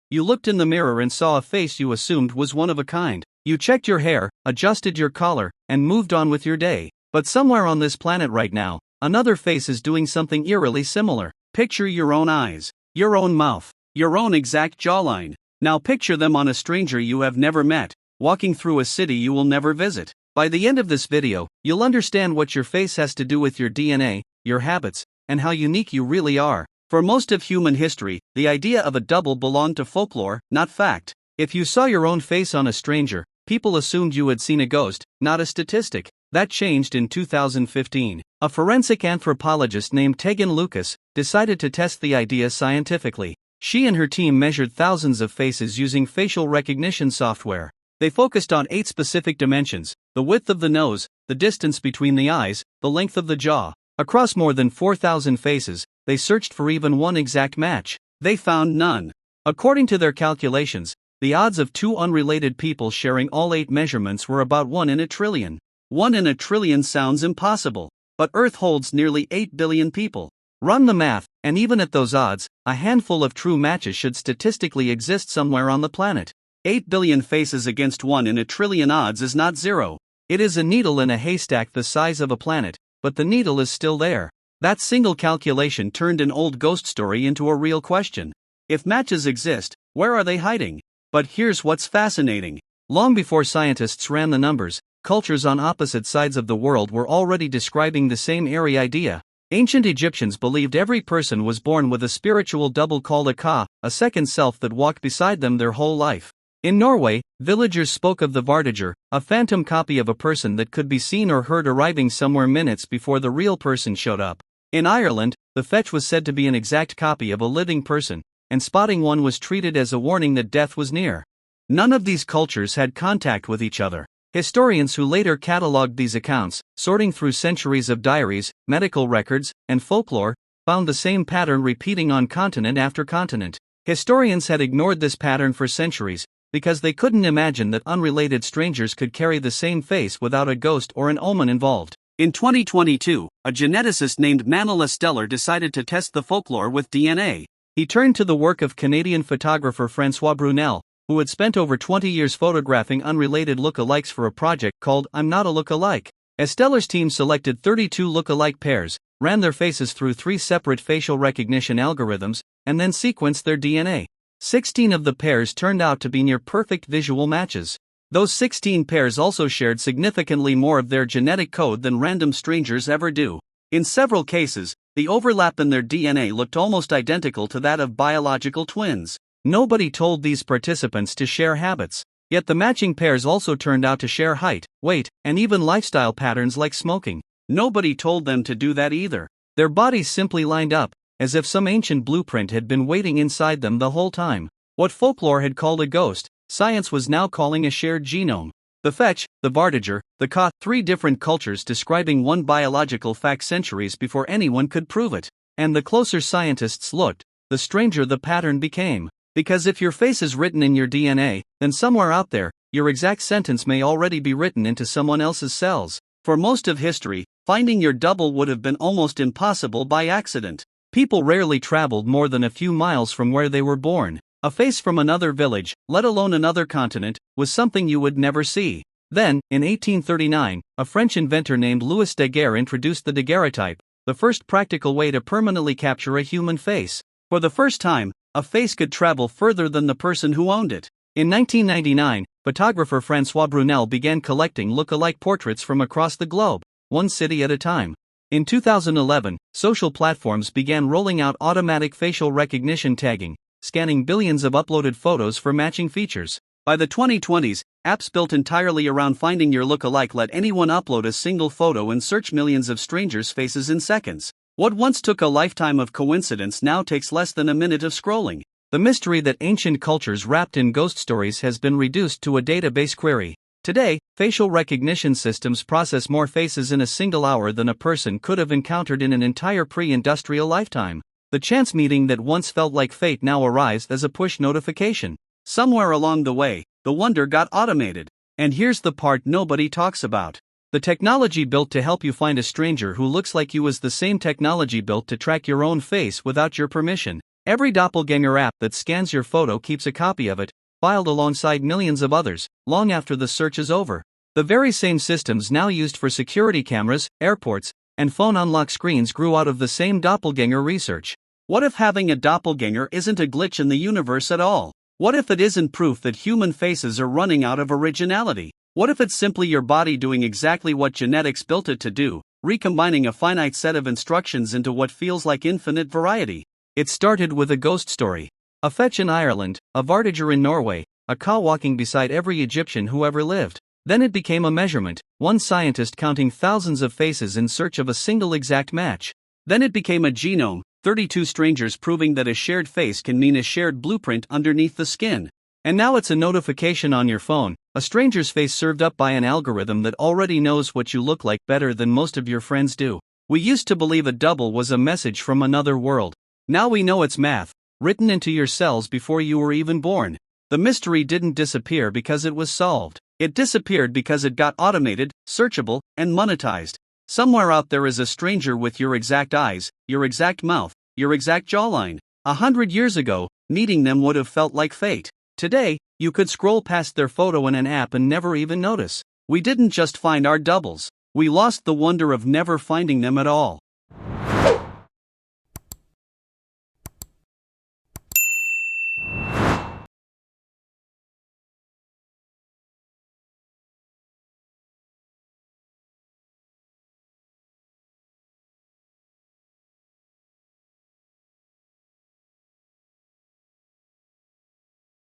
You looked in the mirror and saw a face you assumed was one of a kind. You checked your hair, adjusted your collar, and moved on with your day. But somewhere on this planet right now, another face is doing something eerily similar. Picture your own eyes, your own mouth, your own exact jawline. Now picture them on a stranger you have never met, walking through a city you will never visit. By the end of this video, you'll understand what your face has to do with your DNA, your habits, and how unique you really are. For most of human history, the idea of a double belonged to folklore, not fact. If you saw your own face on a stranger, people assumed you had seen a ghost, not a statistic. That changed in 2015. A forensic anthropologist named Tegan Lucas decided to test the idea scientifically. She and her team measured thousands of faces using facial recognition software. They focused on 8 specific dimensions: the width of the nose, the distance between the eyes, the length of the jaw. Across more than 4,000 faces, they searched for even one exact match. They found none. According to their calculations, the odds of 2 unrelated people sharing all 8 measurements were about 1 in a trillion. 1 in a trillion sounds impossible, but Earth holds nearly 8 billion people. Run the math, and even at those odds, a handful of true matches should statistically exist somewhere on the planet. 8 billion faces against 1 in a trillion odds is not zero. It is a needle in a haystack the size of a planet, but the needle is still there. That single calculation turned an old ghost story into a real question. If matches exist, where are they hiding? But here's what's fascinating. Long before scientists ran the numbers, cultures on opposite sides of the world were already describing the same airy idea. Ancient Egyptians believed every person was born with a spiritual double called a ka, a second self that walked beside them their whole life. In Norway, villagers spoke of the vartiger, a phantom copy of a person that could be seen or heard arriving somewhere minutes before the real person showed up. In Ireland, the fetch was said to be an exact copy of a living person, and spotting one was treated as a warning that death was near. None of these cultures had contact with each other. Historians who later catalogued these accounts, sorting through centuries of diaries, medical records, and folklore, found the same pattern repeating on continent after continent. Historians had ignored this pattern for centuries, because they couldn't imagine that unrelated strangers could carry the same face without a ghost or an omen involved. In 2022, a geneticist named Manila Steller decided to test the folklore with DNA. He turned to the work of Canadian photographer François Brunel, who had spent over 20 years photographing unrelated lookalikes for a project called I'm Not a Lookalike. Steller's team selected 32 lookalike pairs, ran their faces through 3 separate facial recognition algorithms, and then sequenced their DNA. 16 of the pairs turned out to be near-perfect visual matches. Those 16 pairs also shared significantly more of their genetic code than random strangers ever do. In several cases, the overlap in their DNA looked almost identical to that of biological twins. Nobody told these participants to share habits. Yet the matching pairs also turned out to share height, weight, and even lifestyle patterns like smoking. Nobody told them to do that either. Their bodies simply lined up, as if some ancient blueprint had been waiting inside them the whole time. What folklore had called a ghost, science was now calling a shared genome. The fetch, the vartiger, the ka, 3 different cultures describing one biological fact centuries before anyone could prove it. And the closer scientists looked, the stranger the pattern became. Because if your face is written in your DNA, then somewhere out there, your exact sentence may already be written into someone else's cells. For most of history, finding your double would have been almost impossible by accident. People rarely traveled more than a few miles from where they were born. A face from another village, let alone another continent, was something you would never see. Then, in 1839, a French inventor named Louis Daguerre introduced the daguerreotype, the first practical way to permanently capture a human face. For the first time, a face could travel further than the person who owned it. In 1999, photographer François Brunel began collecting look-alike portraits from across the globe, one city at a time. In 2011, social platforms began rolling out automatic facial recognition tagging, scanning billions of uploaded photos for matching features. By the 2020s, apps built entirely around finding your look-alike let anyone upload a single photo and search millions of strangers' faces in seconds. What once took a lifetime of coincidence now takes less than a minute of scrolling. The mystery that ancient cultures wrapped in ghost stories has been reduced to a database query. Today, facial recognition systems process more faces in a single hour than a person could have encountered in an entire pre-industrial lifetime. The chance meeting that once felt like fate now arrives as a push notification. Somewhere along the way, the wonder got automated. And here's the part nobody talks about. The technology built to help you find a stranger who looks like you is the same technology built to track your own face without your permission. Every doppelganger app that scans your photo keeps a copy of it, filed alongside millions of others, long after the search is over. The very same systems now used for security cameras, airports, and phone unlock screens grew out of the same doppelganger research. What if having a doppelganger isn't a glitch in the universe at all? What if it isn't proof that human faces are running out of originality? What if it's simply your body doing exactly what genetics built it to do, recombining a finite set of instructions into what feels like infinite variety? It started with a ghost story. A fetch in Ireland, a vartiger in Norway, a cow walking beside every Egyptian who ever lived. Then it became a measurement, one scientist counting thousands of faces in search of a single exact match. Then it became a genome, 32 strangers proving that a shared face can mean a shared blueprint underneath the skin. And now it's a notification on your phone, a stranger's face served up by an algorithm that already knows what you look like better than most of your friends do. We used to believe a double was a message from another world. Now we know it's math, written into your cells before you were even born. The mystery didn't disappear because it was solved. It disappeared because it got automated, searchable, and monetized. Somewhere out there is a stranger with your exact eyes, your exact mouth, your exact jawline. 100 years ago, meeting them would have felt like fate. Today, you could scroll past their photo in an app and never even notice. We didn't just find our doubles. We lost the wonder of never finding them at all.